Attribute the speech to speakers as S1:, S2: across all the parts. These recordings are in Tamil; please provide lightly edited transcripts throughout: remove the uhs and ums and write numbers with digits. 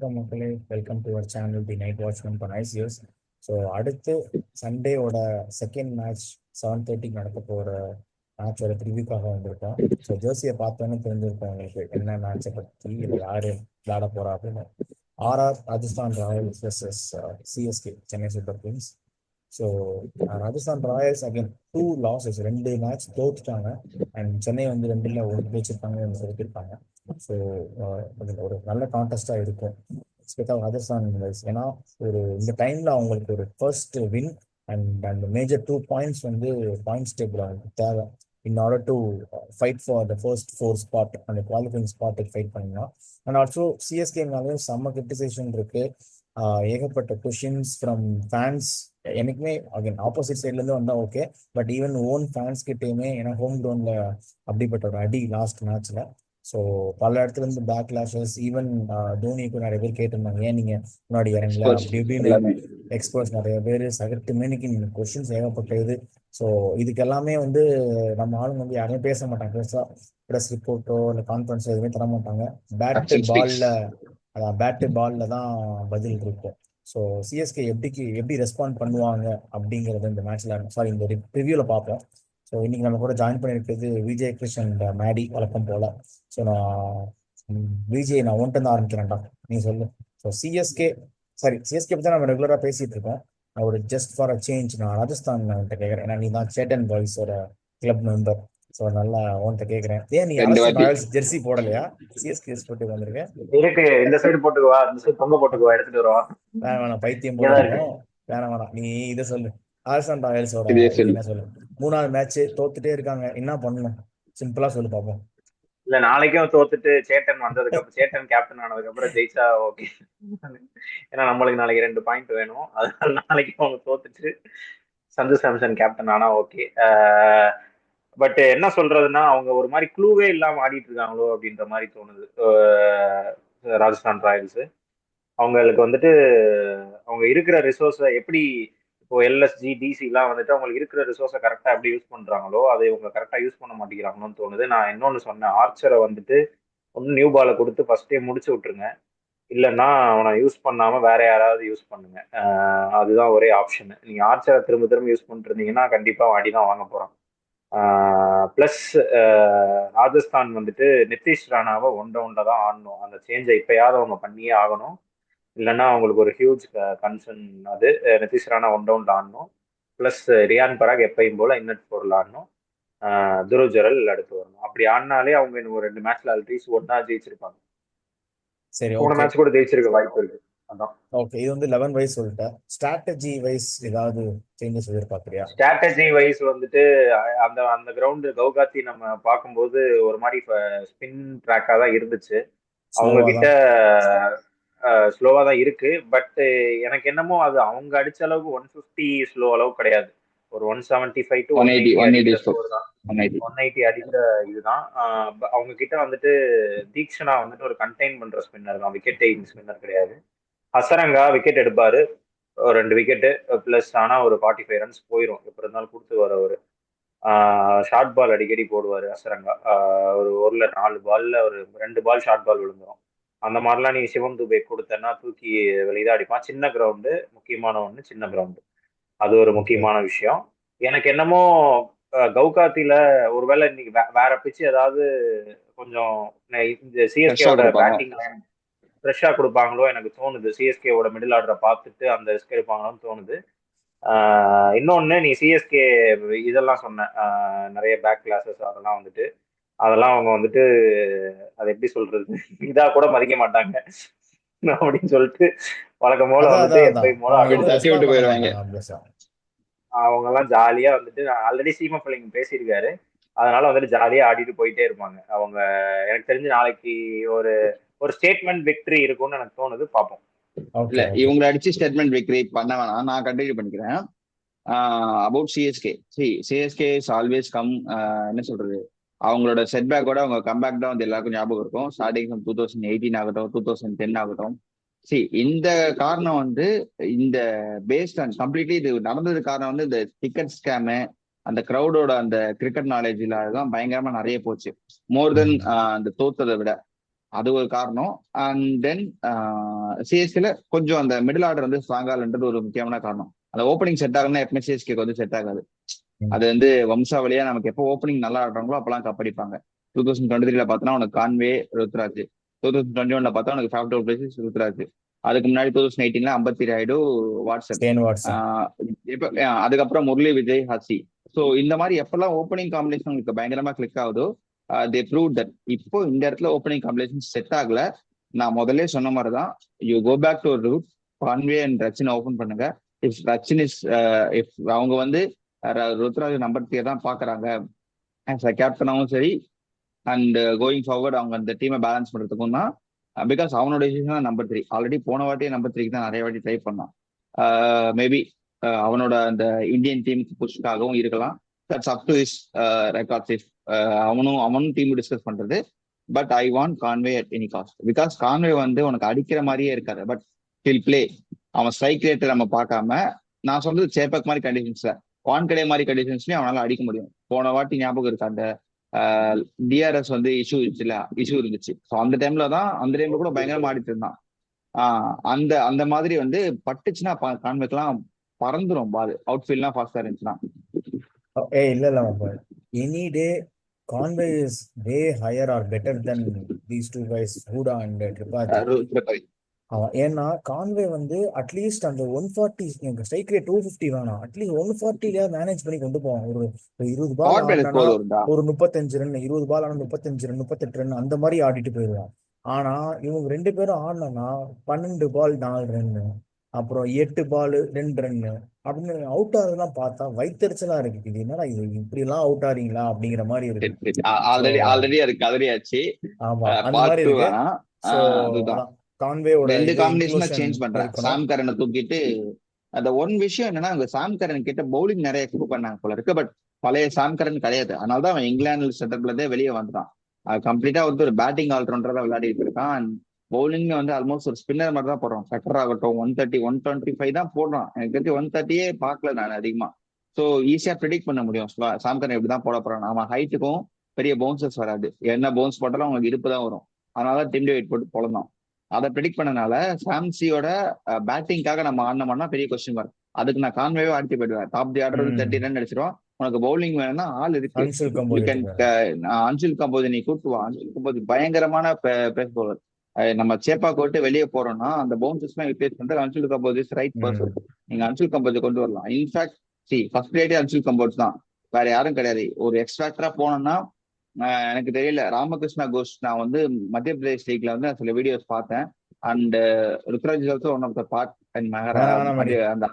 S1: வணக்கம் மக்களே, welcome to our channel the night watchman for nice years. So அடுத்து சண்டேவோட செகண்ட் மேட்ச் 7:30 நடக்க போகிற மேட்சோட ப்ரிவியூக்காக வந்திருக்கோம். ஸோ ஜெர்சியை பார்த்தோன்னே தெரிஞ்சிருக்கோம் உங்களுக்கு என்ன மேட்சை பற்றி, இல்லை யார் விளையாட போகிறா அப்படின்னு. RR Rajasthan Royals versus CSK Chennai Super Kings. So Rajasthan Royals again 2 losses, 2 match தோத்துட்டாங்க. அண்ட் சென்னை வந்து 2ல் 1 ஜெயிச்சிருப்பாங்க, செலுத்திருப்பாங்க. ஸோ ஒரு நல்ல கான்டெஸ்டாக இருக்கும் எக்ஸ்பெக்டாக ராஜஸ்தான் ராயல்ஸ். ஏன்னா இந்த டைமில் அவங்களுக்கு ஒரு ஃபர்ஸ்ட் வின் அண்ட் அந்த மேஜர் 2 பாயிண்ட்ஸ் வந்து பாயிண்ட்ஸ் டேபிள் அவங்களுக்கு தேவை in order to fight for the first 4 spot, அந்த குவாலிஃபைங் ஸ்பாட்டுக்கு ஃபைட் பண்ணலாம். அண்ட் ஆல்சோ சிஎஸ்கே மேலேயும் செம்ம கிரிட்டிசேஷன் இருக்கு. ஏகப்பட்ட கொஷின்ஸ் ஃப்ரம் ஃபேன்ஸ். எனக்குமே அகைன் ஆப்போசிட் சைட்லேருந்து வந்தால் okay, but even own fans கிட்டேயுமே, ஏன்னா ஹோம் கிரவுண்டில் அப்படிப்பட்ட ஒரு அடி லாஸ்ட் மேட்ச்சில். ஸோ பல இடத்துல இருந்து பேக் லாஷஸ். ஈவன் தோனிக்கு நிறைய பேர் கேட்டிருந்தாங்க, ஏன் நீங்கள் முன்னாடி இறங்கல அப்படி இப்படின்னு. எக்ஸ்பர்ட்ஸ் நிறைய பேர் சகட்டு மேனிக்கு நீங்கள் கொஷின்ஸ் ஏகப்பட்ட இது. ஸோ இதுக்கு எல்லாமே வந்து நம்ம ஆளுங்க வந்து யாருமே பேச மாட்டாங்க. பெருசாக ப்ரெஸ் ரிப்போர்ட்டோ இல்லை கான்ஃபரன்ஸோ எதுவுமே தர மாட்டாங்க. பேட்டு பாலில் தான் பதில் இருக்கும். ஸோ சிஎஸ்கே எப்படி ரெஸ்பாண்ட் பண்ணுவாங்க அப்படிங்கிறது இந்த மேட்ச்ல இந்த ரிவ்யூவில் பார்ப்போம். ஸோ இன்னைக்கு நம்ம கூட ஜாயின் பண்ணியிருக்கிறது விஜய் கிருஷ் அண்ட் மேடி வழக்கம் போல. ஸோ விஜய் நான் ஒன்ட்டு தான் ஆரம்பிக்கிறேன்டா, நீ சொல்லு. ஸோ சிஎஸ்கே பற்றி தான் நம்ம ரெகுலராக பேசிட்டு இருக்கோம். நான் ஒரு ஜஸ்ட் ஃபார் அ சேஞ்ச் நான் ராஜஸ்தான் கேட்குறேன். ஏன்னா நீ தான் சேட்டன் பாய்ஸோட கிளப் மெம்பர். ஸோ நல்லா உன்கிட்ட கேட்குறேன், ஏன் நீ ராஜஸ்தான் ராயல்ஸ் ஜெர்சி போடலையா? சிஎஸ்கே போட்டு வந்திருக்கேன்.
S2: இருக்கு, இந்த சைடு போட்டுக்குவா, இந்த சைடு தொங்க போட்டுக்குவா, எடுத்துட்டு வருவா.
S1: வேணாம், பைத்தியம் போடுவோம். வேணாம், நீ இதை சொல்லு. ராஜஸ்தான் ராயல்ஸோட என்ன சொல்லு. 3வது மேட்ச் தோத்துட்டே இருக்காங்க, என்ன பண்ணணும்? சிம்பிளா சொல்லு பாப்போம்.
S2: இல்ல, நாளைக்கும் தோத்துட்டு சேட்டன் வந்ததுக்கு அப்புறம், சேட்டன் கேப்டன் ஆனதுக்கு அப்புறம் ஜெயிச்சா ஓகே. ஏன்னா நம்மளுக்கு நாளைக்கு 2 பாயிண்ட் வேணும். அதனால நாளைக்கு அவங்க தோத்துட்டு சஞ்சு சாம்சன் கேப்டன் ஆனா ஓகே. பட் என்ன சொல்றதுன்னா, அவங்க ஒரு மாதிரி க்ளூவே இல்லாம ஆடிட்டு இருக்காங்களோ அப்படின்ற மாதிரி தோணுது. ராஜஸ்தான் ராயல்ஸ் அவங்களுக்கு வந்துட்டு அவங்க இருக்கிற ரிசோர்ஸை எப்படி, இப்போ எல்எஸ்ஜி டிசி எல்லாம் வந்துட்டு அவங்களுக்கு இருக்கிற ரிசோர்ஸை கரெக்டாக எப்படி யூஸ் பண்றாங்களோ அதை இவங்க கரெக்டாக யூஸ் பண்ண மாட்டேங்கிறாங்கன்னு தோணுது. நான் இன்னொன்று சொன்னேன், ஆர்ச்சரை வந்துட்டு ஒன்று நியூ பாலை கொடுத்து ஃபர்ஸ்டே முடிச்சு விட்டுருங்க, இல்லைன்னா அவனை யூஸ் பண்ணாம வேற யாராவது யூஸ் பண்ணுங்க. அதுதான் ஒரே ஆப்ஷன். நீங்க ஆர்ச்சரை திரும்ப திரும்ப யூஸ் பண்ணிட்டு இருந்தீங்கன்னா கண்டிப்பா வாடி தான் வாங்க போறான். பிளஸ் ராஜஸ்தான் வந்துட்டு நிதிஷ் ராணாவை 1 டவுன்ல தான் ஆடணும். அந்த சேஞ்சை இப்பயாவது அவங்க பண்ணியே ஆகணும், இல்லைன்னா அவங்களுக்கு ஒரு ஹியூஜ் கன்சர்ன் அது. நிதிஷ் ராணா 1 டவுன்ல ஆடணும். பிளஸ் ரியான் பராக் எப்பயும் போல இன்னட் 4ல ஆடணும். துருவ் ஜுரல் அடுத்து வரணும். அப்படி ஆடினாலே அவங்க இன்னும் 2 மேட்ச்ல அட்லீஸ்ட் ஒன்னா ஜெயிச்சிருப்பாங்க.
S1: சரி,
S2: போன மேட்ச் கூட ஜெயிச்சிருக்க வாய்ப்பு இருக்கு. அதான்
S1: ஓகே. இது வந்து 11 வைஸ் சொல்லிட்டேன். ஸ்ட்ராட்டஜி வைஸ் ஏதாவது சேஞ்சஸ் எதிர்பார்க்குறியா?
S2: ஸ்ட்ராட்டஜி வைஸ் வந்துட்டு அந்த அந்த கிரவுண்டு கவுகாத்தி நம்ம பார்க்கும்போது ஒரு மாதிரி ஸ்பின் ட்ராக்காக தான் இருந்துச்சு. அவங்க கிட்ட ஸ்லோவா தான் இருக்கு. பட் எனக்கு என்னமோ அது அவங்க அடிச்ச அளவுக்கு 150 ஸ்லோ அளவு கிடையாது. ஒரு 175 to 180 அடிக்கிற இதுதான். அவங்க கிட்ட வந்துட்டு தீக்ஷனா வந்துட்டு ஒரு கண்டெயின் பண்ற ஸ்பின்னர் தான், விக்கெட் டேக்கிங் ஸ்பின்னர் கிடையாது. ஹசரங்கா விக்கெட் எடுப்பாரு, 2 விக்கெட்டு பிளஸ். ஆனா ஒரு 45 ரன்ஸ் போயிடும் எப்படி இருந்தாலும் கொடுத்து வர. ஒரு ஷார்ட் பால் அடிக்கடி போடுவாரு ஹசரங்கா. ஒரு 4 பால்ல ஒரு 2 பால் ஷார்ட் பால் விழுந்துடும். அந்த மாதிரிலாம் நீ சிவம் துபே கொடுத்தன்னா தூக்கி வெளியதான் அடிப்பான். சின்ன கிரவுண்டு, முக்கியமான ஒண்ணு சின்ன கிரவுண்டு, அது ஒரு முக்கியமான விஷயம். எனக்கு என்னமோ கவுகாத்தில ஒருவேளை இன்னைக்கு வேற பிச்சு ஏதாவது கொஞ்சம் இந்த சிஎஸ்கேவோட பேட்டிங் ஃப்ரெஷ்ஷா கொடுப்பாங்களோ எனக்கு தோணுது. சிஎஸ்கேவோட மிடில் ஆர்டரை பார்த்துட்டு அந்த ரிஸ்க் எடுப்பாங்களோன்னு தோணுது. இன்னொன்னு, நீ சிஎஸ்கே இதெல்லாம் சொன்ன நிறைய பேக் கிளாஸஸ் அதெல்லாம் வந்துட்டு அதெல்லாம் அவங்க வந்துட்டு அதை எப்படி சொல்றது, இதா கூட மதிக்க மாட்டாங்க அப்படின்னு சொல்லிட்டு வழக்கம் போல வந்துட்டு எப்பயும் போல அவங்க எல்லாம் ஜாலியா வந்துட்டு, ஆல்ரெடி சீமா பிள்ளைங்க பேசியிருக்காரு, அதனால வந்துட்டு ஜாலியா ஆடிட்டு போயிட்டே இருப்பாங்க அவங்க. எனக்கு தெரிஞ்சு நாளைக்கு ஒரு ஒரு ஸ்டேட்மெண்ட் விக்டரி இருக்கும்னு எனக்கு தோணுது. பார்ப்போம்.
S3: இல்ல, இவங்களை அடிச்சு ஸ்டேட்மெண்ட் விக்டரி பண்ண வேணாம், நான் கண்டினியூ பண்ணிக்கிறேன். About CSK, CSK is always come, என்ன சொல்றது, அவங்களோட செட்பேக்கோட அவங்க கம்பேக் தான் வந்து எல்லாருக்கும் ஞாபகம் இருக்கும். ஸ்டார்டிங் 2018 ஆகட்டும், 2010 ஆகட்டும். இந்த காரணம் வந்து இந்த பேஸ்ட் அண்ட் கம்ப்ளீட்லி இது நடந்தது காரணம் வந்து இந்த டிக்கெட் ஸ்கேமு, அந்த கிரௌடோட அந்த கிரிக்கெட் நாலேஜ் இல்லாததான் பயங்கரமா நிறைய போச்சு. மோர் தென் அந்த தோத்ததை விட. அது ஒரு காரணம். அண்ட் தென் சிஎஸ்கேல கொஞ்சம் அந்த மிடில் ஆர்டர் வந்து ஸ்ட்ராங்கா இல்லைன்றது ஒரு முக்கியமான காரணம். அந்த ஓப்பனிங் செட் ஆகுதுன்னா எப்பவுமே சிஎஸ்கேக்கு வந்து செட் ஆகாது. அது வந்து வம்சாவளியா நமக்கு எப்போ ஓப்பனிங் நல்லா ஆடுறாங்களோ அப்பெல்லாம் கப்படிப்பாங்க. 2023 பார்த்தோன்னா உனக்கு கான்வே, ருத்ராஜ். 2021 பார்த்தா உனக்கு ஃபேஃப் டூ பிளேசிஸ் ருத்ராஜ். அதுக்கு முன்னாடி 2018 அம்பத்தி ராயுடு, வாட்சன்.
S1: Stain Watson.
S3: இப்ப அதுக்கப்புறம் முரளி விஜய், ஹசி. ஸோ இந்த மாதிரி எப்பெல்லாம் ஓப்பனிங் காம்பினேஷன் உங்களுக்கு பயங்கரமா கிளிக் ஆகுதோ தே ப்ரூவ் தட். இப்போ இந்த இடத்துல ஓப்பனிங் காம்பினேஷன் செட் ஆகல. நான் முதல்ல சொன்ன மாதிரி தான், you go back to root. Conway and ரச்சினை ஓப்பன் பண்ணுங்க. இஃப் ரச்சின் இஸ் இஃப் அவங்க வந்து ருத்ராஜ் நம்பர் 3 தான் பாக்குறாங்க ஆஸ் அ கேப்டனாவும் சரி, அண்ட் கோயிங் ஃபார்வர்ட் அவங்க அந்த டீமை பேலன்ஸ் பண்றதுக்கும் தான். பிகாஸ் அவனோட டிசிஷன் தான் நம்பர் 3. ஆல்ரெடி போன வாட்டியே நம்பர் 3க்கு தான் நிறைய வாட்டி ட்ரை பண்ணான். மேபி அவனோட அந்த இந்தியன் டீமுக்கு புஷ்காகவும் இருக்கலாம். That's up to his records. அவனும் டீம் டிஸ்கஸ் பண்றது. But I want Conway at any cost. Because Conway வந்து உனக்கு அடிக்கிற மாதிரியே இருக்காது, பட் ஹில் பிளே. அவன் ஸ்ட்ரைக் ரேட்டை நம்ம பார்க்காம, நான் சொல்றது சேப்பக் மாதிரி கண்டிஷன்ஸ்ல, வான்கடே மாதிரி கண்டிஷன்ஸ்லயும் அவனால அடிக்க முடியும். போன வாட்டி ஞாபகம் இருக்கு, அந்த டிஆர்எஸ் வந்து இஷ்யூ இருந்துச்சு. ஸோ அந்த டைம்ல கூட பயங்கரமா ஆடிட்டு இருந்தான். அந்த மாதிரி வந்து பட்டுச்சுன்னா கான்வேக்கெல்லாம் பறந்துரும் பால். அவுட்ஃபீல்ட்லாம் ஃபாஸ்டா இருந்துச்சுன்னா.
S1: இல்ல any day Conway is way higher or better than these two guys, Hooda and Tripathi. ஏன்னா கான்வே வந்து அட்லீஸ்ட் அந்த 140 எங்க ஸ்ட்ரைக் ரேட் 250 வேணாம், அட்லீஸ்ட் 140 மேனேஜ் பண்ணி கொண்டு போவோம். ஒரு 20 பால் ஆடினா ஒரு 35 ரன், 20 பால் ஆனா 35 ரன், 38 ரன் அந்த மாதிரி ஆடிட்டு போயிடுவான். ஆனா இவங்க 2 பேரும் ஆடினா 12 பால் 4 ரன்னு, அப்புறம் 8 பால் 2 ரன்னு அப்படின்னு அவுட் ஆகுதுலாம் பார்த்தா வயிற்றுச்சலா இருக்கு. இது என்னடா இது, இப்படி எல்லாம் அவுட் ஆறீங்களா அப்படிங்கிற மாதிரி இருக்கு.
S3: ஆல்ரெடி அதுக்கு கதறியாச்சு.
S1: ஆமா, அந்த மாதிரி இருக்கு. சோ
S3: அதுதான்
S1: கான்வேயோட
S3: ரெண்டு காம்பினேஷனா சேஞ்ச் பண்றேன். சாம் கரனை தூக்கிட்டு அந்த ஒன் விஷயம் என்னன்னா, அவங்க சாம் கரன் கிட்ட பவுலிங் நிறைய எக்ஸ்பெக்ட் பண்ணாங்க போல இருக்கு. பட் பழைய சாம் கரன் கிடையாது. அதனாலதான் அவன் இங்கிலாந்து செட்டப்ல இருந்தே வெளியே வந்துட்டான். கம்ப்ளீட்டா வந்து ஒரு பேட்டிங் ஆல்ரவுண்டரா விளையாடிட்டு இருக்கான். அண்ட் பவுலிங் வந்து ஆல்மோஸ்ட் ஒரு ஸ்பின்னர் மாதிரி தான் போடுறான். கட்டர் ஆகட்டும் 130, 125 தான் போடுறான். எனக்கு தெரிஞ்சு 130 பார்க்கல நான் அதிகமா. ஸோ ஈஸியா ப்ரெடிக்ட் பண்ண முடியும் சாம் கரன் எப்படிதான் போட போறான். அவன் ஹைட்டுக்கும் பெரிய பவுன்சர்ஸ் வராது. என்ன பவுன்ஸ் போட்டாலும் அவங்களுக்கு இடுப்பு தான் வரும். அதனால டிம் டேவிட் போட்டு போடலாம். அதை ப்ரெடிக்ட் பண்ணனால சாம்சியோட பேட்டிங்காக நம்ம ஆடினோம்னா பெரிய கொஸ்டின் மார்க். அதுக்கு நான் கான்வேவே ஆடி போயிடுவேன். டாப் தி ஆர்டர் 30 ரன் அடிச்சிருவோம். உனக்கு பவுலிங் வேணும்னா ஆள் இருக்கு. அன்சுல் கம்போஸ் நீ கூட்டுவா. அன்சுல் கம்போஸ் பயங்கரமான பேஸ் பவுலர். நம்ம சேப்பா கோட்டு வெளியே போறோம்னா அந்த பவுன்சர்ஸ் எல்லாம் ரிப்ளேஸ் பண்றது அன்சுல் கம்போஸ் ரைட் பர்சன். நீங்க அன்சுல் கம்போஸ் கொண்டு வரலாம். இன்ஃபேக்ட் ஃபர்ஸ்ட் ரேட்டே அன்சுல் கம்போஸ் தான், வேற யாரும் கிடையாது. ஒரு எக்ஸ்ட்ராக்டரா போனோம்னா எனக்கு தெரியல, ராமகிருஷ்ணா கோஷ் நான் வந்து மத்திய பிரதேஷ் லீக்ல வந்து சில வீடியோஸ் பார்த்தேன். And Ruturaj also one of the part and மெஹரா.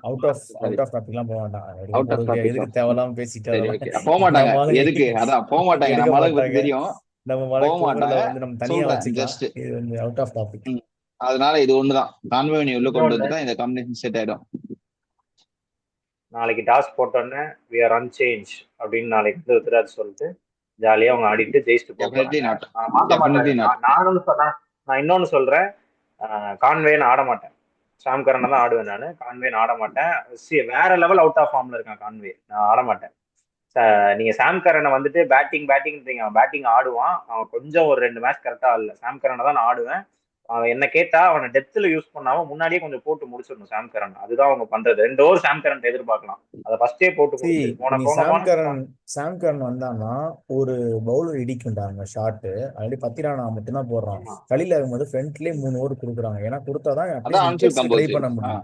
S1: அவுட் ஆஃப் டாபிக்லாம் போக மாட்டாங்க. எதுக்கு தேவலாம் பேசிட்டு
S3: போக மாட்டாங்க. எதுக்கு அதான் போக மாட்டாங்க. நம்ம அளவுக்கு தெரியும், போக மாட்டாங்க.
S1: நம்ம தனியா வச்சுக்கலாம். இது வந்து அவுட் ஆஃப் டாபிக்.
S3: அதனால இது ஒண்ணுதான் கான்வே நீ உள்ள கொண்டு வந்துட்டா இந்த காம்பினேஷன் செட் ஆயிடும்.
S2: நாளைக்கு டாஸ் போட்டோன்னே we are unchanged அப்படின்னு நாளைக்கு வந்து ருத்ராஜ் சொல்லிட்டு ஜாலியா அவங்க ஆடிட்டு ஜெயிச்சுட்டு போறாங்க. நான் இன்னொன்னு சொல்றேன், கான்வே நான் ஆட மாட்டேன். சாம் கரனை தான் ஆடுவேன் நான். கான்வே நான் ஆட மாட்டேன். வேற லெவல் அவுட் ஆஃப் ஃபார்ம்ல இருக்கான் கான்வே. நான் ஆட மாட்டேன். நீங்க சாம் கரனை வந்துட்டு பேட்டிங்ன்றீங்க. அவன் பேட்டிங் ஆடுவான். அவன் கொஞ்சம் ஒரு 2 மேட்ச் கரெக்டா ஆடல. சாம் கரனை தான் நான் ஆடுவேன். அவன் என்ன கேட்டா அவனை டெப்த்ல யூஸ் பண்ணாம முன்னாடியே கொஞ்சம் போட்டு முடிச்சிடணும் சாம் கரன். அதுதான் அவங்க பண்றது. 2 ஓவர் சாம் கரன் எதிர்பார்க்கலாம். அதை ஃபர்ஸ்டே போட்டு
S1: சாம் கரன் வந்தான்னா ஒரு பவுலர் இடிக்குண்டாங்க ஷாட். ஆல்ரெடி 10 ரானா மட்டும்தான் போடுறான். கலில ஆகும்போது ஃப்ரண்ட்லயே 3 ஓவர் கொடுக்குறாங்க. ஏன்னா கொடுத்தாதான் ட்ரை பண்ண முடியும்.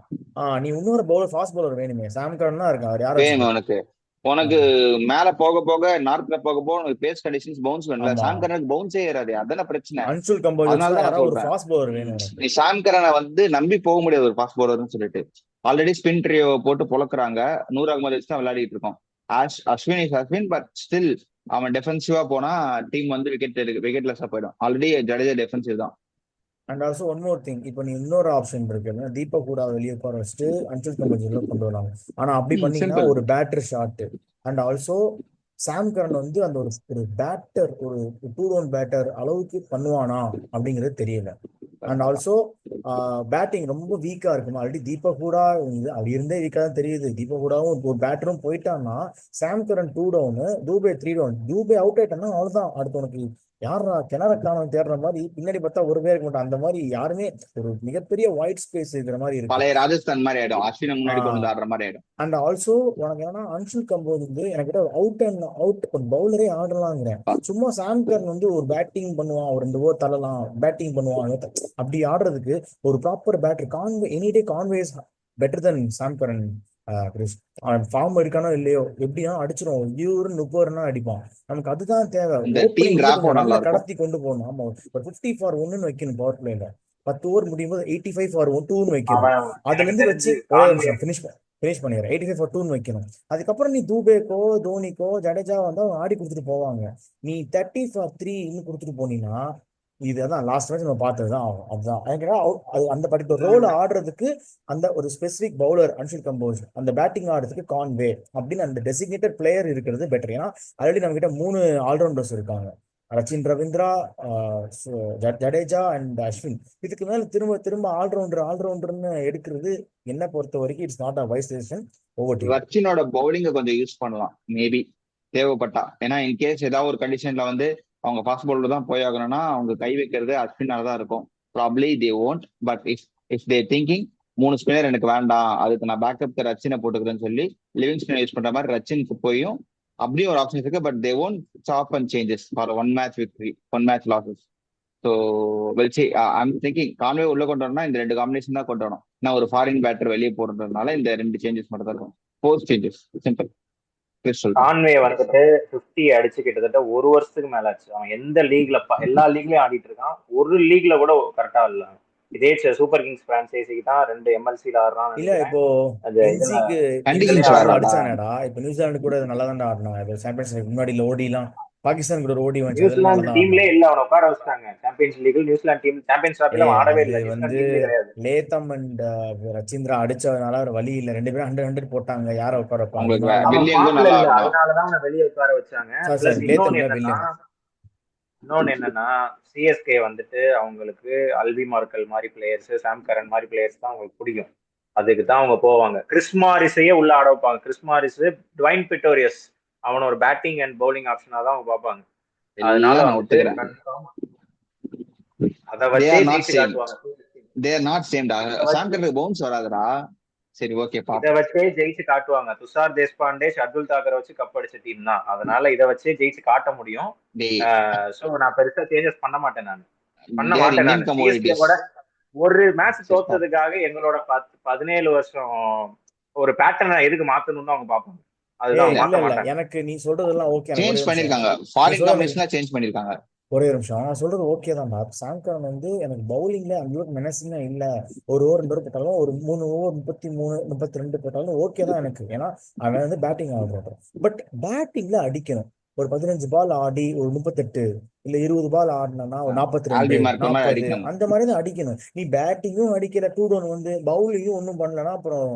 S1: நீ இன்னொரு பவுலர் ஃபாஸ்ட் பவுலர் வேணுமே. சாம் கரன் தான் இருக்கான். யாரும்
S3: உனக்கு மேல போக போக நார்த்ல போக போக உனக்கு பேஸ் கண்டிஷன்ஸ் பவுன்ஸ் வேணும்ல. சாம் கரனுக்கு பவுன்ஸே ஏறாது. அதான பிரச்சனை.
S1: அன்சுல் கம்போஸ் ஒரு ஃபாஸ்ட் பவுலர் வேணும்.
S3: நீ சாம் கரனை வந்து நம்பி போக முடியாது ஒரு ஃபாஸ்ட் பவுலர்னு சொல்லிட்டு. ஆல்ரெடி ஸ்பின் ட்ரியோ போட்டு பொழக்குறாங்க. 100 அகமது வச்சு தான் விளையாடிட்டு இருக்கோம். அஸ்வின் பட் ஸ்டில் அவன் டெஃபென்சிவா போனா டீம் வந்து விக்கெட்லெஸ்ஸா போயிடும். ஆல்ரெடி ஜடேஜா டெஃபென்சிவ் தான்.
S1: And also one more thing, இப்போ நீ இன்னொரு ஆப்ஷன் இருக்கு, தீபக் கூட வெளியே உட்கார வச்சுட்டு அன்சுல் கம்போஸ் உள்ள கொண்டு வராங்க. ஆனா அப்படி பண்ணீங்கன்னா ஒரு பேட்டர் ஷாட். அண்ட் ஆல்சோ சாம் கரன் வந்து அந்த ஒரு பேட்டர், ஒரு 2 ரவுண்ட் பேட்டர் அளவுக்கு பண்ணுவானா அப்படிங்கிறது தெரியல. அண்ட் ஆல்சோ பேட்டிங் ரொம்ப வீக்கா இருக்குமா. ஆல்ரெடி தீபக் ஹூடா அப்படி இருந்தே வீக்கா தான் தெரியுது. தீபக் ஹூடாவும் ஒரு பேட்டரும் போயிட்டான்னா, Sam Curran 2 down, Dube 3 down. Dube out ஆயிட்டான்னா அவ்வளவுதான். அடுத்து உனக்கு யாரா கிணற காணோம் தேடுற மாதிரி பின்னாடி பார்த்தா ஒரு பேர் இருக்க மாட்டான். அந்த மாதிரி யாருமே ஒரு மிகப்பெரிய ஒயிட் ஸ்பேஸ் இருக்கிற மாதிரி இருக்கு.
S3: பழைய ராஜஸ்தான் மாதிரி ஆயிடும், அஸ்வினை முன்னாடி கொண்டு வந்து ஆடுற மாதிரி ஆயிடும்.
S1: அண்ட் ஆல்சோ உனக்கு என்னன்னா அன்ஷுல் கம்போஸ் வந்து எனக்கு அவுட் அண்ட் அவுட் ஒரு பவுலரே ஆடலாங்கிறேன். சும்மா சாம் கரன் வந்து ஒரு பேட்டிங் பண்ணுவான், ஒரு 2 ஓவர் தள்ளலாம், பேட்டிங் பண்ணுவான். அப்படி ஆடுறதுக்கு ஒரு proper batter Conway any day Conway's better than Sam Curran. கிறிஸ் ஃபார்ம் இருக்கானோ இல்லையோ எப்படியா அடிச்சிடும். 30 அடிப்பான். நமக்கு அதுதான் தேவை.
S3: இந்த டீம் டிராப் நல்லா
S1: நல்லா
S3: இருக்கும்.
S1: கடத்தி கொண்டு போகணும். ஆமா, ஒரு 50 ஃபார் 1 வைக்கணும் பவர் பிளேல. 10 ஓவர் முடியும் போது 85 ஃபார் 2 வைக்கணும்.
S2: அவன்
S1: அதுல
S2: எனக்கு
S1: இருந்து வச்சு
S2: தெரிஞ்சு
S1: ஒரே
S2: கான்வே
S1: நிமிஷம் ஃபினிஷ் பண்ணிடுறேன். 85 ஃபார் 2 வைக்கணும். அதுக்கப்புறம் நீ தூபேக்கோ தோனிக்கோ ஜடேஜா வந்து அவங்க ஆடி கொடுத்துட்டு போவாங்க. நீ 30 ஃபார் 3 இன்னும் கொடுத்துட்டு போனீங்கன்னா இதுதான் லாஸ்ட் மேட்ச் நம்ம பார்த்ததுதான் ஆகும். அதுதான் எனக்கு அந்த பர்டிகுலர் ரோல் ஆடுறதுக்கு அந்த ஒரு ஸ்பெசிபிக் பவுலர் அன்ஷுல் கம்போஸ், அந்த பேட்டிங் ஆடுறதுக்கு கான்வே அப்படின்னு அந்த டெசிக்னேட்டட் பிளேயர் இருக்கிறது பெட்டர். ஏன்னா ஆல்ரெடி நம்ம கிட்ட 3 ஆல்ரவுண்டர்ஸ் இருக்காங்க, ரச்சின் ரவீந்திரா, ஜடேஜா அண்ட் அஸ்வின். இதுக்கு மேல திரும்ப திரும்ப ஆல்ரவுண்டர்னு எடுக்கிறது என்ன பொறுத்த வரைக்கும் it's not a wise decision. Over
S3: ரச்சினோட பவுலிங்கை கொஞ்சம் யூஸ் பண்ணலாம் மேபி தேவைப்பட்டா. ஏன்னா இன்கேஸ் ஏதாவது ஒரு கண்டிஷன்ல வந்து அவங்க ஃபாஸ்ட் பவுலர் தான் போய் ஆகணும்னா அவங்க கை வைக்கிறது அஸ்வினால தான் இருக்கும். Probably they won't. But if they thinking 3 spinner எனக்கு வேண்டாம், அதுக்கு நான் பேக்கப் ரச்சினை போட்டுக்கிறேன்னு சொல்லி லிவிங் ஸ்பின்னர் யூஸ் பண்ற மாதிரி ரச்சினுக்கு போயும் அப்படியும் ஒரு ஆப்ஷன் இருக்கு. But they won't chop and changes for 1 match victory, 1 match losses. So வெல்சி ஐம் திங்கிங் கான்வே உள்ள கொண்டு வரணும்னா இந்த 2 காம்பினேஷன் தான் கொண்டு வரணும். நான் ஒரு ஃபாரின் பேட்டர் வெளியே போடுறதுனால இந்த 2 சேஞ்சஸ் மட்டும் தான் இருக்கும். 4 சேஞ்சஸ் சிம்பிள்.
S2: கான்வே வந்துட்டு 50 அடிச்சு கிட்டத்தட்ட 1 வருஷத்துக்கு மேல ஆச்சு. அவன் எந்த லீக்ல எல்லா லீக்லயும் ஆடிட்டு இருக்கான். ஒரு லீக்ல கூட கரெக்டா இல்ல. இதே சூப்பர் கிங்ஸ் பிரான்சைஸிக்கு தான் 2 எம்எல்சில ஆடுறான்னு
S1: இல்ல.
S2: நினைக்கிறேன்.
S1: இப்போ
S2: அது
S1: என்சிக்கு அடிச்சானடா. இப்ப நியூசிலாந்து கூட நல்லா தான் ஆடினான். சாம்பியன்ஸ் லீக் முன்னாடி ஓடி எல்லாம் பாகிஸ்தான் கூட ஓடி வந்துச்சு.
S2: நியூசிலாந்து டீம்லயே இல்ல, அவனை உட்கார வச்சிட்டாங்க. Champions League New Zealand team Champions டிராஃபில ஆடவே இல்ல.
S1: வந்து லேத்தம் அண்ட் ரச்சிந்திரா அடிச்சதுனால ஒரு வழி இல்ல. 2 பேரும் 100 போட்டாங்க. யார உட்கார வைப்பாங்க?
S2: அதனாலதான் அவனை வெளியே உட்கார வச்சாங்க. இன்னொன்னு என்னன்னா சிஎஸ்கே வந்துட்டு அவங்களுக்கு அல்வி மார்க்கல் மாதிரி பிளேயர்ஸ், சாம் கரன் மாதிரி பிளேயர்ஸ் தான் அவங்களுக்கு பிடிக்கும். அதுக்கு தான் அவங்க போவாங்க. கிறிஸ் மாரிஸையே உள்ள ஆட வைப்பாங்க. கிறிஸ் மாரிஸ், டுவைன் பிட்டோரியஸ், அவன ஒரு பேட்டிங் அண்ட் பவுலிங் ஆப்ஷனா தான் அவங்க பார்ப்பாங்க. அதனால வந்துட்டு அத வச்சே ஜெயிச்சு காட்டுவாங்க.
S3: they are not same டா. சாம் கரனுக்கு பவுன்ஸ் வராதுடா. சரி ஓகே பா.
S2: இத வச்சே ஜெயிச்சு காட்டுவாங்க. துஷார் தேஷ்பாண்டே, ஷர்துல் தாக்கரை வச்சு கப் அடிச்ச டீம் தான். அதனால இத வச்சே ஜெயிச்சு காட்ட முடியும். சோ நான் பெருசா சேஞ்சஸ் பண்ண மாட்டேன். ஒரு மேட்ச் தோத்ததுக்காக எங்களோட 17 வருஷம் ஒரு பேட்டர்னை எதுக்கு மாத்தணும்னு அவங்க பாப்பாங்க. அதுதான்
S1: எனக்கு நீ சொல்றதெல்லாம் ஓகே.
S3: சேஞ்ச் பண்ணிருக்காங்க. ஃபாரின் காம்பினேஷன்ல சேஞ்ச் பண்ணிருக்காங்க.
S1: ஒரே நிமிஷம். நான் சொல்றது ஓகே தான்டா. சாம் கரன் வந்து எனக்கு பவுலிங்ல அந்த அளவுக்கு மெனசிங்கா இல்ல. ஒரு ஓவர் 2 ஓவர் போட்டாலும், ஒரு 3 ஓவர் 33 32 போட்டாலும் ஓகே தான் எனக்கு. ஏன்னா அவன் வந்து பேட்டிங் ஆடுறான். பட் பேட்டிங்ல அடிக்கணும். ஒரு 15 பால் ஆடி ஒரு 38 இல்ல 20 பால் ஆடினா ஒரு 42 40 அந்த மாதிரி தான் அடிக்கணும். நீ பேட்டிங்கும் அடிக்கல, 2 டவுன் வந்து பவுலிங்கும் ஒன்னும் பண்ணலன்னா அப்புறம்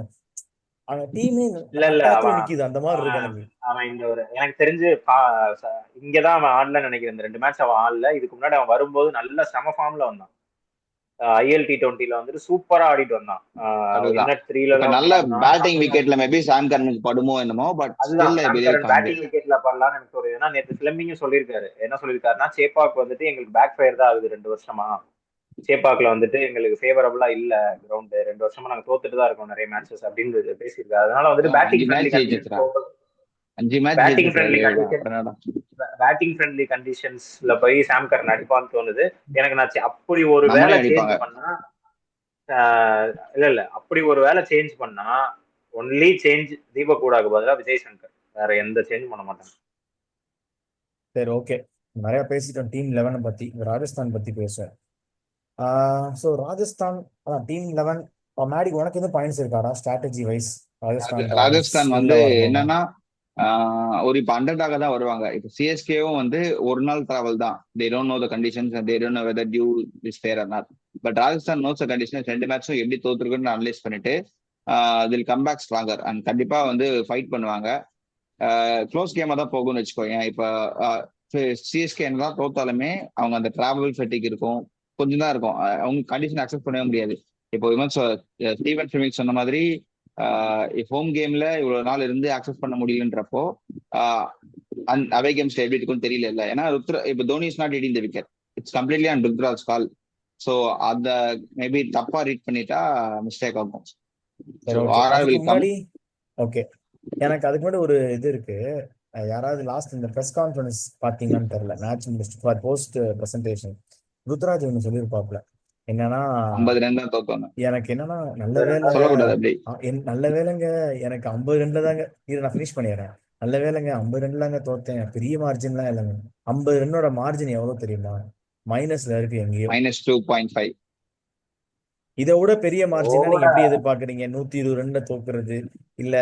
S1: டீமே நிக்குது. அந்த மாதிரி இருக்கு.
S2: அவன் இந்த ஒரு எனக்கு தெரிஞ்சு இங்கதான் அவன் ஆடல நினைக்கிறேன். இந்த 2 மேட்ச் அவன் ஆடல. இதுக்கு முன்னாடி அவன் வரும்போது நல்ல செம ஃபார்ம்ல வந்தான். IL T20ல வந்துட்டு சூப்பரா ஆடிட்டு வந்தான்.
S3: நல்ல பேட்டிங் விக்கெட்ல மேபி சாம் கரனுக்கு படுமோ என்னமோ. பட்
S2: பேட்டிங் விக்கெட்ல படலாம்னு எனக்கு ஒரு ஏன்னா நேற்று ஃபிளமிங்கும் சொல்லியிருக்காரு. என்ன சொல்லியிருக்காருன்னா சேப்பாக் வந்துட்டு எங்களுக்கு பேக் ஃபயர் தான் ஆகுது 2 வருஷமா. சேப்பாக்ல வந்துட்டு எங்களுக்கு ஃபேவரபிளா இல்ல கிரவுண்ட். 2 வருஷமா நாங்க தோத்துட்டு தான் இருக்கோம் நிறைய மேட்சஸ் அப்படின்னு பேசியிருக்காரு. அதனால வந்துட்டு பேட்டிங் ஃப்ரெண்ட்லி கண்டிஷன்ஸ்ல போய் சாம் கரன் அடிப்பான்னு தோணுது எனக்கு. நான் அப்படி ஒரு வேலை சேஞ்ச் பண்ணா அப்படி ஒரு வேலை சேஞ்ச் பண்ணா ஒன்லி சேஞ்ச் தீபக் ஹூடாக்கு பதிலா விஜய் சங்கர். வேற எந்த சேஞ்ச் பண்ண மாட்டாங்க.
S1: சரி ஓகே, நிறைய பேசிட்டோம் டீம் 11 பத்தி. ராஜஸ்தான் பத்தி பேசுவேன். ஸோ ராஜஸ்தான் டீம் 11 மேடி உனக்கு எதுவும் பாயிண்ட்ஸ் இருக்காடா ஸ்ட்ராட்டஜி வைஸ்?
S3: ராஜஸ்தான் வந்து என்னன்னா ஒரு இப்ப அண்டர்டாக தான் வருவாங்க. இப்ப சிஎஸ்கேவும் வந்து ஒரு நாள் டிராவல் தான். They don't know the conditions and they don't know whether dew is fair or not. But Rajasthan knows the conditions. 2 மேட்சும் எப்படி தோத்துருக்குன்னு அனலைஸ் பண்ணிட்டு தில் கம் பேக் ஸ்ட்ராங்கர் அண்ட் கண்டிப்பா வந்து ஃபைட் பண்ணுவாங்க. க்ளோஸ் கேமா தான் போகும்னு வச்சுக்கோங்க. இப்ப சிஎஸ்கே என்னதான் தோத்தாலுமே அவங்க அந்த டிராவல் ஃபெட்டிக் இருக்கும், கொஞ்சம் தான் இருக்கும். அவங்க கண்டிஷன் அக்செப்ட் பண்ணவே முடியாது. இப்போ இவன் ஸ்டீவன் ஃபிமிக் சொன்ன மாதிரி ஹோம் கேம்ல இவ்வளவு நாள் இருந்து அக்செப்ட் பண்ண முடியுன்றப்போ அவே கேம்ஸ்ல எப்படி இருக்கும்னு தெரியல இல்ல. ஏன்னா இப்போ Dhoni is not leading the wicket, it's completely on Ruturaj call. So அத மேபி தப்பா ரீட் பண்ணிட்டா மிஸ்டேக் ஆகும்.
S1: சரி, ஓகே. அதுக்கு முன்னாடி ஓகே, எனக்கு அதுக்கு முன்னாடி ஒரு இது இருக்கு. யாராவது லாஸ்ட் இந்த ப்ரெஸ் கான்ஃபரன்ஸ் பாத்தீங்கன்னு தெரியல, மேட்ச் முடிச்சுட்டு போஸ்ட் பிரசன்டேஷன் ருத்ராஜ் ஒன்று சொல்லியிருப்பாப்ல. என்னன்னா
S3: 50 ரன் தான் தோப்பாங்க.
S1: எனக்கு என்னன்னா நல்ல வேலை
S3: சொல்லக்கூடாது அப்படி.
S1: நல்ல வேலைங்க, எனக்கு 50 ரன்ல தாங்க, இதை நான் ஃபினிஷ் பண்ணிடுறேன். நல்ல வேலைங்க 50 ரன்ல தாங்க தோத்தேன், பெரிய மார்ஜின்லாம் இல்லைங்க. 50 ரன்னோட மார்ஜின் எவ்வளவு தெரியுமா? மைனஸ்ல இருக்கு எங்கேயோ.
S3: -2.5.
S1: இதை விட பெரிய மார்ஜினா நீங்க எப்படி எதிர்பார்க்கறீங்க? 120 ரன்ல தோக்குறது, இல்ல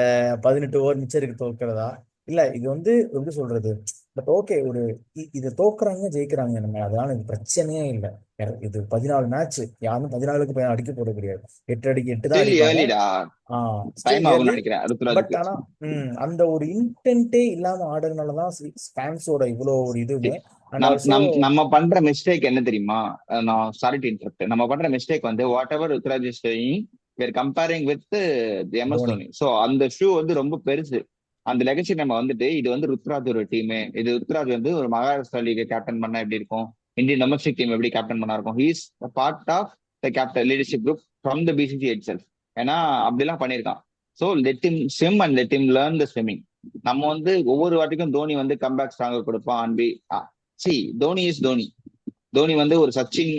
S1: 18 ஓவர் மிச்சருக்கு தோக்குறதா? இல்ல இது வந்து எப்படி சொல்றது, பட் ஓகே, ஒரு இதை தோக்குறாங்க ஜெயிக்கிறாங்க நம்ம, அதனால எனக்கு பிரச்சனையே இல்லை. இது 14 மேட்ச், யாரும் 14க்கு அடிக்க போட கிடையாது. 8 அடிக்கு 8 தான் அடிப்பாங்க. பட் ஆனா அந்த ஒரு இன்டென்ட்டே இல்லாம ஆடுறதுனாலதான் ஃபேன்ஸோட இவ்வளவு ஒரு இதுவுமே.
S3: நம்ம பண்ற மிஸ்டேக் என்ன தெரியுமா? நான் சாரி டு இன்டரப்ட். நம்ம பண்ற மிஸ்டேக் வந்து what ever Ruturaj is doing we are comparing with MS Dhoni. So அந்த ஷூ வந்து ரொம்ப பெருசு. அந்த லெகசி நம்ம வந்துட்டு இது வந்து ருத்ராஜ் ஒரு டீம், இது ருத்ராஜ் வந்து ஒரு மகாராஷ்டிரா லீக் கேப்டன் பண்ணா எப்படி இருக்கும், இந்தியன் டொமஸ்டிக் டீம் எப்படி கேப்டன் பண்ணா இருக்கும். He's part of the captain leadership group from the BCCI itself. ஏன்னா அப்படிலாம் பண்ணியிருக்கான். So let him swim and let him learn the swimming. நம்ம வந்து ஒவ்வொரு வாட்டிக்கும் தோனி வந்து கம்பேக் ஸ்ட்ராங்கர் கொடுப்பான் அன்பி. தோனி இஸ் தோனி. தோனி வந்து ஒரு சச்சின்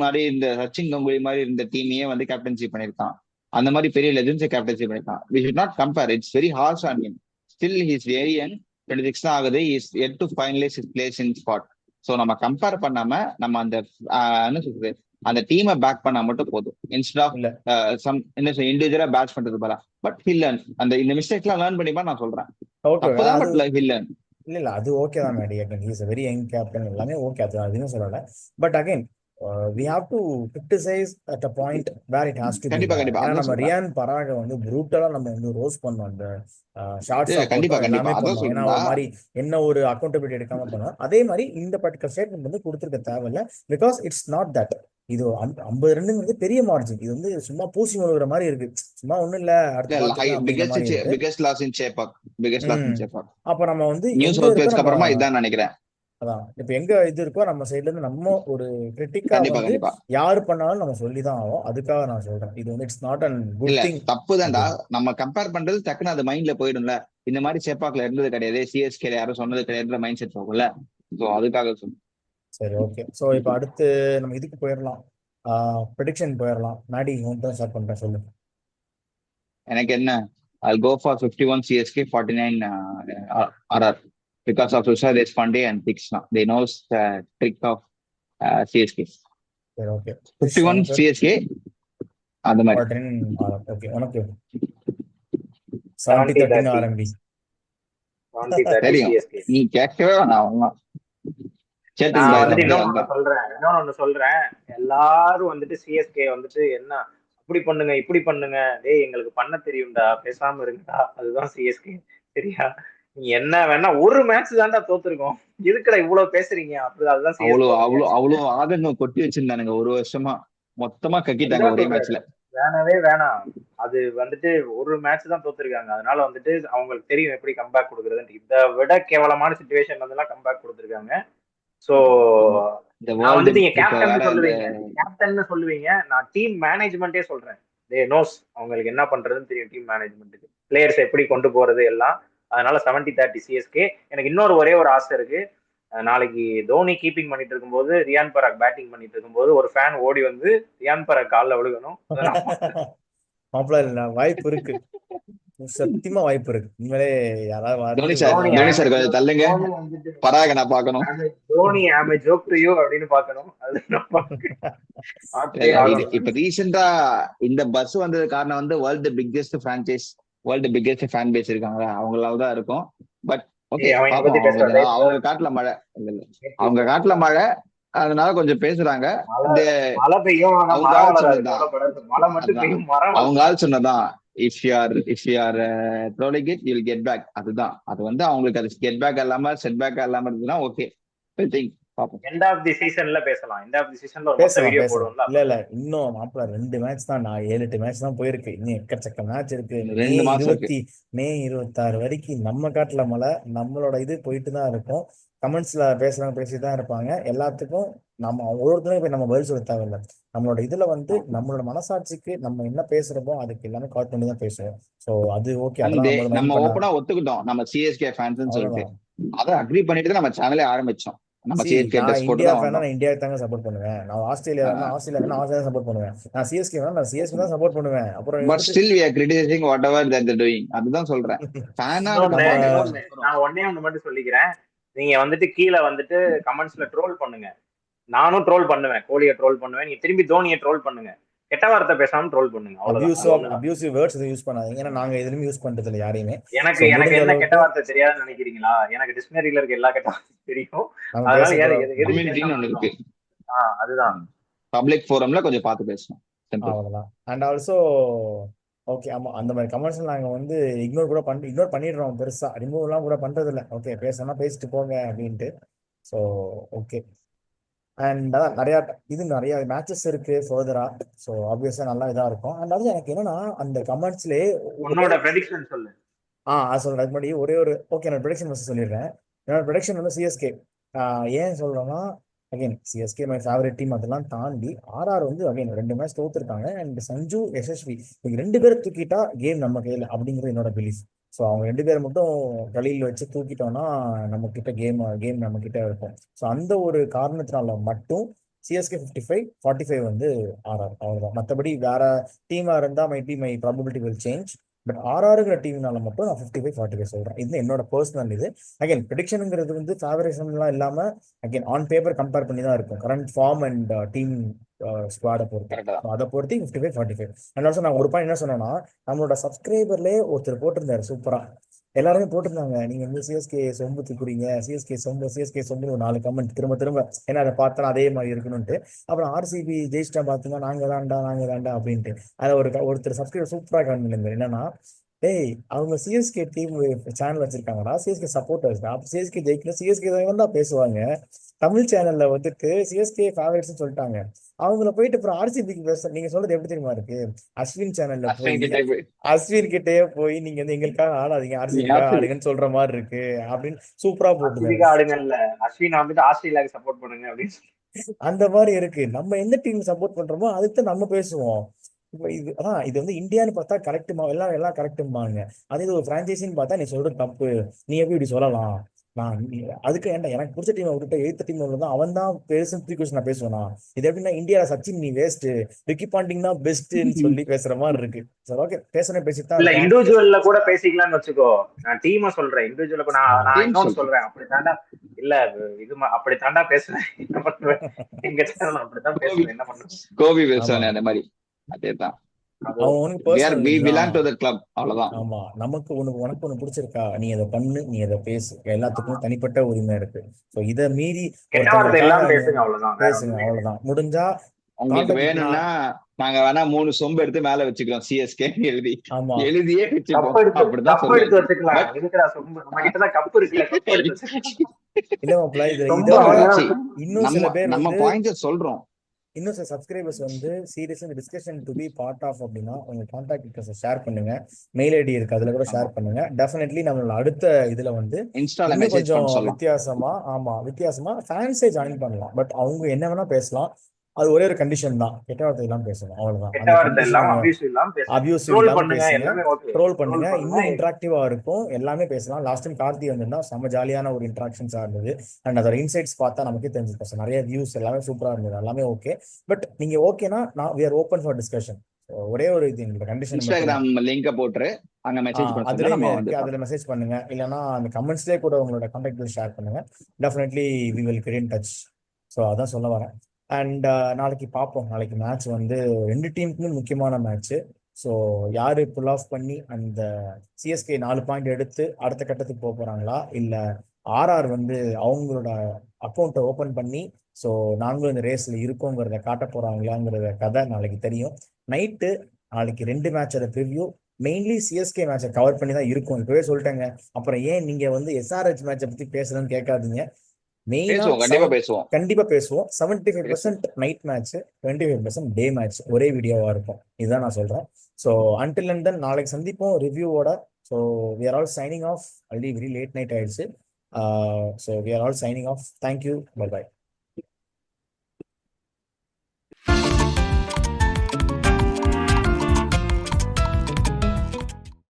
S3: கங்குலி மாதிரி இருந்த டீமையே வந்து கேப்டன்ஷிப் பண்ணியிருக்கான். அந்த மாதிரி பெரிய லெஜெண்ட்ஸை கேப்டன்ஷிப் பண்ணியிருக்கான். We should not compare, it's very harsh on him. Still he is very young, 26 தான் ஆகுது. Is yet to finalize his place in spot. So நம்ம கம்பேர் பண்ணாம நம்ம அந்த என்ன சொல்றது, அந்த டீமை பேக் பண்ணா மட்டும் போதும். இன்ஸ்டெட் ஆஃப் சம் என்ன இண்டிவிஜுவலா பேட்ச் பண்றது போல. பட் ஹில் லேர்ன், அந்த இந்த மிஸ்டேக் எல்லாம் லேர்ன் பண்ணிப்பா நான் சொல்றேன். அப்பதான் பட் ஹில் லேர்ன்.
S1: இல்ல அது ஓகே தான் Maddy. Again he is a very young captain, எல்லாமே ஓகே, அது அதுன்னு சொல்லல. But again we have to criticize at a point where it has to be. ஏன்னா நம்ம ரியான் பராக வந்து ப்ரூட்டலா நம்ம வந்து ரோஸ்ட் பண்ணோம், அந்த ஷார்ட்ஸ் எல்லாமே பண்ணோம். ஏன்னா ஒரு மாதிரி என்ன ஒரு அக்கௌண்டபிலிட்டி எடுக்காம பண்ணோம். அதே மாதிரி இந்த பர்டிகுலர் ஸ்டேட்மெண்ட் வந்து கொடுத்துருக்க தேவையில்ல. Because it's not that. இது 50 ரன்னுங்கிறது பெரிய மார்ஜின். இது வந்து சும்மா பூசி முழுகிற மாதிரி இருக்கு, சும்மா ஒண்ணும் இல்ல. அப்ப நம்ம வந்து
S3: அப்புறமா இதான் நினைக்கிறேன்.
S1: அதான் இப்ப எங்க இது இருக்கோ நம்ம சைட்ல இருந்து நம்ம ஒரு கிரிட்டிக்கா வந்து யாரு பண்ணாலும் நம்ம சொல்லிதான் ஆகும். அதுக்காக நான் சொல்றேன், இது வந்து it's not an good thing.
S3: தப்புதான்டா, நம்ம கம்பேர் பண்றது டக்குன்னு அது மைண்ட்ல போயிடும்ல. இந்த மாதிரி சேப்பாக்ல இருந்தது கிடையாது, சிஎஸ்கே யாரும் சொன்னது கிடையாதுன்ற மைண்ட் செட் போகும்ல. சோ அதுக்காக சொல்றேன்.
S1: சரி, ஓகே. ஸோ இப்போ அடுத்து நம்ம இதுக்கு போயிடலாம், ப்ரெடிக்ஷன் போயிடலாம். நாடி தான் ஸ்டார்ட் பண்றேன், சொல்லு.
S3: எனக்கு என்ன, I'll go for 51 CSK, 49 RR because of Tushar Deshpande and Tikshna. They knows the trick of CSK.
S1: சரி, ஓகே.
S3: 51 CSK அந்த மாதிரி.
S1: 49 RR. ஓகே, உனக்கு 70-30 RMB.
S3: தெரியும், நீ கேட்கவே வேணாம்.
S2: நான் வந்துட்டு இன்னொன்னு சொல்றேன். எல்லாரும் வந்துட்டு சிஎஸ்கே வந்துட்டு என்ன அப்படி பண்ணுங்க இப்படி பண்ணுங்க, டேய் எங்களுக்கு பண்ண தெரியும்டா, பேசாம இருங்கடா, அதுதான் சிஎஸ்கே. சரியா? நீ என்ன வேணா ஒரு மேட்ச் தான்டா தோத்துருக்கோம், இதுக்கடா இவ்வளவு பேசுறீங்க? அப்படி அதுதான்
S3: அவ்வளவு ஆதங்கம் கொட்டி வச்சிருந்தானுங்க ஒரு வருஷமா, மொத்தமா கக்கிட்டாங்க ஒரே மேட்ச்ல.
S2: வேணவே வேணாம், அது வந்துட்டு ஒரு மேட்ச் தான் தோத்துருக்காங்க. அதனால வந்துட்டு அவங்களுக்கு தெரியும் எப்படி கம்பேக் கொடுக்குறதுன்னு. இதை விட கேவலமான சிச்சுவேஷன் வந்து எல்லாம் கம்பேக் கொடுத்துருக்காங்க. சோ வந்துட்டு நீங்க கேப்டன் சொல்லுவீங்க, நான் டீம் மேனேஜ்மெண்டே சொல்றேன். தே நோஸ், அவங்களுக்கு என்ன பண்றதுன்னு தெரியும் டீம் மேனேஜ்மெண்ட்டுக்கு, பிளேயர்ஸ் எப்படி கொண்டு போறது எல்லாம். அதனால 70-30 சிஎஸ்கே. எனக்கு இன்னொரு ஒரே ஒரு ஆசை இருக்கு. நாளைக்கு தோனி கீப்பிங் பண்ணிட்டு இருக்கும்போது, ரியான் பராக் பேட்டிங் பண்ணிட்டு இருக்கும்போது ஒரு ஃபேன் ஓடி வந்து ரியான் பராக் காலில் விழுகணும்.
S1: வாய்ப்பு இருக்கு, சத்தியமா வாய்ப்பு இருக்கு. உண்மையிலே யாராவது
S3: தள்ளுங்க, பராக நான் பார்க்கணும்,
S2: Dhoni I joke to you அப்படின்னு பார்க்கணும்.
S3: இப்ப ரீசெண்டா இந்த பஸ் வந்தது காரணம் வந்து world biggest franchise, world biggest fan base இருக்காங்களா, அவங்களாவதான் இருக்கும். பட் ஓகே, அவங்க காட்டுல மழை இல்ல, அவங்க காட்டுல மழை, அதனால கொஞ்சம் பேசுறாங்க. அவங்க ஆள் சொன்னதான், if you are trolling it you will get back. அதுதான், அது வந்து அவங்களுக்கு அது கெட் பேக் இல்லாம செட் பேக் இல்லாம இருந்ததுன்னா ஓகே, பாப்போம்.
S2: எண்ட் ஆஃப் தி சீசன்ல பேசலாம். எண்ட் ஆஃப் தி சீசன்ல ஒரு மொத்த
S1: பேசலாம்
S2: வீடியோ
S1: பேசலாம்.
S2: போடுவோம்ல.
S1: இல்ல இன்னும் மாப்பிள்ள 2 மேட்ச் தான், நான் 7-8 மேட்ச் தான் போயிருக்கு. இன்னும் எக்கச்சக்க மேட்ச் இருக்கு. மே
S3: 2 மாசம் இருக்கு.
S1: 26 வரைக்கும் நம்ம காட்டுல மழை, நம்மளோட இது போயிட்டு தான் இருக்கும். கமெண்ட்ஸ்ல பேசுறவங்க பேசிட்டு தான் இருப்பாங்க. எல்லாத்துக்கும் நம்ம ஒவ்வொருத்தரும் போய் நம்ம பதில் சொல்ல தேவையில்லை. நம்மளோட இதுல வந்து நம்மளோட மனசாட்சிக்கு நம்ம என்ன பேசுறோமோ அதுக்கு எல்லாமே கால் பண்ணி தான் பேசுவோம். ஸோ அது ஓகே, அதெல்லாம் நம்ம மைண்ட்
S3: நம்ம
S1: பண்ண
S3: ஓப்பனா ஒத்துக்கிட்டோம் நம்ம சிஎஸ்கே ஃபேன்ஸ் சொல்லிட்டு.
S1: அவ்வளவுதான்.
S3: அதை அக்ரி பண்ணிட்டு தான் நம்ம சேனலே ஆரம்பிச்சோம். நம்ம சிஎஸ்கே
S1: நான்
S3: ட்ரெஸ் போட்டு
S1: இந்தியா
S3: தான்
S1: ஃபேனா
S3: வந்தோம்.
S1: நான் இந்தியாவுக்கு தாங்க சப்போர்ட் பண்ணுவேன். நான் ஆஸ்திரேலியா வேணா ஆஸ்திரேலியா சப்போர்ட் பண்ணுவேன். நான் சிஎஸ்கே வேணா நான் சிஎஸ்கே தான் சப்போர்ட் பண்ணுவேன். அப்புறம்
S3: but still we are criticizing whatever that they're doing. அதுதான் சொல்றேன். ஃபேனா
S1: நம்ம
S2: நான் ஒன்னே ஒன்று மட்டும் சொல்லிக்கிறேன். நீங்க வந்துட்டு கீழே வந்துட்டு கமெண்ட்ஸ்ல ட்ரோல் பண்ணுங்க. நானும் ட்ரோல் பண்ணுவேன், கோலியை ட்ரோல் பண்ணுவேன். நீங்க திரும்பி தோனியை ட்ரோல் பண்ணுங்க. கெட்ட வார்த்தை பேசாம ட்ரோல் பண்ணுங்க.
S1: அபியூசிவ் வேர்ட்ஸ் யூஸ் பண்ணாதீங்க. ஏன்னா நாங்க எதுலயும் யூஸ் பண்றது இல்லை யாரையுமே.
S2: எனக்கு என்ன கெட்ட வார்த்தை தெரியாதுன்னு நினைக்கிறீங்களா? எனக்கு டிக்ஷனரியில இருக்க எல்லா கெட்ட வார்த்தை தெரியும்.
S3: அதனால இருக்கு.
S2: அதுதான்
S3: பப்ளிக் ஃபோரம்ல கொஞ்சம் பார்த்து பேசணும்.
S1: அவ்வளவுதான். அண்ட் ஆல்சோ ஓகே, ஆமா, அந்த மாதிரி கமெண்ட்ஸ் நாங்க வந்து இக்னோர் பண்ணிடுறோம். பெருசா ரிமூவ் எல்லாம் கூட பண்றது இல்லை. ஓகே, பேசணும்னா பேசிட்டு போங்க அப்படின்ட்டு. So okay. அண்ட் அதான் நிறைய மேட்சஸ் இருக்கு ஃபர்தரா. ஸோ ஆப்வியஸா நல்லா இதா இருக்கும். அண்ட் அது எனக்கு என்னன்னா அந்த கமெண்ட்ஸ்லயே
S2: உன்னோட ப்ரெடிக்ஷன் சொல்லு.
S1: சொல்றேன். அதுக்கு முன்னாடி ஒரே ஒரு ஓகே, நான் ப்ரெடிக்ஷன் ஃபர்ஸ்ட் சொல்லிடுறேன். என்னோட ப்ரெடிக்ஷன் வந்து சிஎஸ்கே. ஏன் சொல்றேன்னா again CSK my favourite team. அதெல்லாம் தாண்டி ஆர்ஆர் வந்து அகைன் 2 மேட்ச் தோத்துருக்காங்க. அண்ட் சஞ்சு யசஸ்வி இவங்க 2 பேரை தூக்கிட்டா கேம் நம்ம கையில் அப்படிங்கிறது என்னோட பிலீஃப். ஸோ அவங்க 2 பேரை மட்டும் கலியில் வச்சு தூக்கிட்டோம்னா நம்ம கிட்ட கேம் நம்ம கிட்ட இருக்கும். ஸோ அந்த ஒரு காரணத்தினால மட்டும் சிஎஸ்கே 55-45 வந்து ஆர்ஆர், அவ்வளோதான். மற்றபடி வேற டீமா இருந்தா might be my probability will change. But ஆர்ஆருங்கிற டீம்னால மட்டும் நான் 55-45 சொல்றேன். இது என்னோட பர்சனல் இது. அகைன் ப்ரெடிக்ஷனுங்கிறது வந்து ஃபேவரிசம்லாம் இல்லாம அகைன் ஆன் பேப்பர் கம்பேர் பண்ணி தான் இருக்கும். கரண்ட் ஃபார்ம் அண்ட் டீம் ஸ்குவாடை பொறுத்து, அதை பொறுத்து 55-45. அண்ட் ஆல்சோ நான் ஒரு பாயிண்ட் என்ன சொன்னேன்னா, நம்மளோட சப்ஸ்கிரைபர்லேயே ஒருத்தர் போட்டிருந்தாரு சூப்பரா. எல்லாருமே போட்டிருந்தாங்க நீங்க வந்து சிஎஸ்கே சொம்பு தூக்குறீங்க, சிஎஸ்கே சொம்பு ஒரு 4 கமெண்ட் திரும்ப ஏன்னா அதை பார்த்தா அதே மாதிரி இருக்கணும்ட்டு. அப்புறம் ஆர்சிபி ஜெயிச்சிட்டா பாத்தீங்கன்னா நாங்க தாண்டா அப்படின்ட்டு. அதை ஒருத்தர் சப்ஸ்கிரைபர் சூப்பரா கமெண்ட் பண்ணிருந்தாரு. என்னன்னா, டேய் அவங்க சிஎஸ்கே டீம் சேனல் வச்சிருக்காங்கடா, சிஎஸ்கே சப்போர்ட்டர்ஸ் தான். அப்ப சிஎஸ்கே ஜெயிக்கணும், சிஎஸ்கே தான் பேசுவாங்க. தமிழ் சேனல்ல வந்துட்டு சிஎஸ்கே ஃபேவரட்ஸ் சொல்லிட்டாங்க. அவங்கள போயிட்டு அப்புறம் ஆர்சிபிக்கு பேச நீங்க சொல்றது எப்படி தெரியுமா இருக்கு? அஸ்வின் சேனல்ல போய் அஸ்வின் கிட்டே போய் நீங்க வந்து எங்களுக்காக ஆடாதீங்க, ஆர்சிபிக்காக ஆடுங்கன்னு சொல்ற மாதிரி இருக்கு அப்படின்னு சூப்பரா போட்டு
S2: ஆடுங்கல்ல. அஸ்வின் வந்துட்டு ஆஸ்திரேலியாவுக்கு சப்போர்ட் பண்ணுங்க அப்படின்னு
S1: அந்த மாதிரி இருக்கு. நம்ம எந்த டீம் சப்போர்ட் பண்றோமோ அதுக்கு நம்ம பேசுவோம். இப்போ இது வந்து இந்தியான்னு பார்த்தா கரெக்டுமா, எல்லாம் கரெக்டும்பாங்க. அதே இது ஒரு பிரான்ச்சைசின்னு பார்த்தா நீ சொல்றது தப்பு, நீ எப்படி இப்படி சொல்லலாம்? அதுக்கு ஏன்டா எனக்கு பிடிச்ச டீம் விட்டுட்டு 8th டீம் தான் அவன் தான் பெருசு நான் பேசுவேனா? இது எப்படின்னா இந்தியா சச்சின் நீ வேஸ்ட், ரிக்கி பாண்டிங் தான் பெஸ்ட்னு சொல்லி பேசுற மாதிரி இருக்கு. சரி ஓகே, பேசுறேன் பேசித்தான்.
S2: இல்ல இண்டிவிஜுவல்ல கூட பேசிக்கலாம்னு வச்சுக்கோ. நான் டீமா சொல்றேன், இண்டிவிஜுவல்ல கூட நான் இன்னொன்னு சொல்றேன். அப்படி தாண்டா இல்ல இது அப்படி தாண்டா பேசுறேன். என்ன பண்ணுவேன் எங்க சேனல் அப்படித்தான் பேசுவேன். என்ன பண்ணுவேன்
S3: கோபி பேசுவானே அந்த மாதிரி. அதேதான்.
S1: ஆமா, நமக்கு உனக்கு ஒண்ணு பிடிச்சிருக்கா, நீ அதை பண்ணு, நீ அதை பேசு. எல்லாத்துக்கும் தனிப்பட்ட உரிமை இருக்கு. சோ இத மீறி பேசுங்க, அவ்வளவுதான். முடிஞ்சா
S3: உங்களுக்கு வேணும்னா நாங்க வேணா 3 சொம்பு எடுத்து மேல வச்சுக்கிறோம் சிஎஸ்கே எழுதி. எழுதியே
S2: அப்படிதான்
S1: இன்னும் சில பேர்
S3: நம்ம பாயிண்ட்ஸ் சொல்றோம்.
S1: இன்னும் சில சப்ஸ்கிரைபர்ஸ் வந்து serious discussion to be part of அப்படின்னா உங்க கான்டாக்ட் டீடைல்ஸ் ஷேர் பண்ணுங்க. மெயில் ஐடி இருக்கு, அதுல கூட ஷேர் பண்ணுங்க. டெஃபினெட்லி நம்மளோட அடுத்த இதுல வந்து கொஞ்சம் வித்தியாசமா ஃபேன்ஸே ஜாயின் பண்ணலாம். பட் அவங்க என்ன வேணா பேசலாம், அது ஒரே ஒரு கண்டிஷன் தான், கெட்ட வார்த்தை எல்லாம் பேசணும், அவ்வளவுதான். அபியூசிவ் ட்ரோல் பண்ணுங்க, இன்னும் இன்டராக்டிவா இருக்கும், எல்லாமே பேசலாம். லாஸ்ட் டைம் கார்த்தி வந்திருந்தா செம்ம ஜாலியான ஒரு இன்டராக்ஷன்ஸா இருந்தது. அண்ட் அதோட இன்சைட்ஸ் பார்த்தா நமக்கே தெரிஞ்சுக்கோம், நிறைய வியூஸ் எல்லாமே சூப்பரா இருந்தது, எல்லாமே ஓகே. பட் நீங்க ஓகேனா we are open for discussion. ஒரே ஒரு இது எங்களோட கண்டிஷன்,
S3: இன்ஸ்டாகிராம் லிங்க் போட்டு அங்க மெசேஜ் பண்ணுங்க,
S1: அதுல மெசேஜ் பண்ணுங்க. இல்லனா அந்த கமெண்ட்ஸ்லயே கூட உங்களோட கான்டாக்ட் ஷேர் பண்ணுங்க. Definitely we will get in touch. So அதான் சொல்ல வரேன். அண்ட் நாளைக்கு பார்ப்போம். நாளைக்கு மேட்ச் வந்து 2 டீமுக்குமே முக்கியமான மேட்ச். ஸோ யாரு புல் ஆஃப் பண்ணி அந்த சிஎஸ்கே 4 பாயிண்ட் எடுத்து அடுத்த கட்டத்துக்கு போறாங்களா, இல்ல ஆர்ஆர் வந்து அவங்களோட அக்கௌண்ட்டை ஓபன் பண்ணி ஸோ நாங்களும் இந்த ரேஸ்ல இருக்கோங்கிறத காட்ட போறாங்களாங்கிறத கதை நாளைக்கு தெரியும். நைட்டு நாளைக்கு 2 மேட்சோட ப்ரிவ்யூ மெயின்லி சிஎஸ்கே மேட்சை கவர் பண்ணி தான் இருக்கும். இப்பவே சொல்லிட்டேங்க. அப்புறம் ஏன் நீங்க வந்து எஸ்ஆர்ஹெச் மேட்சை பத்தி பேசுறதுன்னு கேட்காதீங்க. மெயினா
S3: பேசுவோம், கண்டிப்பா பேசுவோம்.
S1: கண்டிப்பா பேசுவோம். 75% நைட் மேட்ச், 25% டே மேட்ச் ஒரே வீடியோவா இருக்கும். இதுதான் நான் சொல்றேன். ஸோ அன்டில் அண்ட் தென் நாளைக்கு சந்திப்போம் ரிவ்யூவோட. So we are all signing off. Already very late night ஆயிடுச்சு. So we are all signing off. Thank you. By.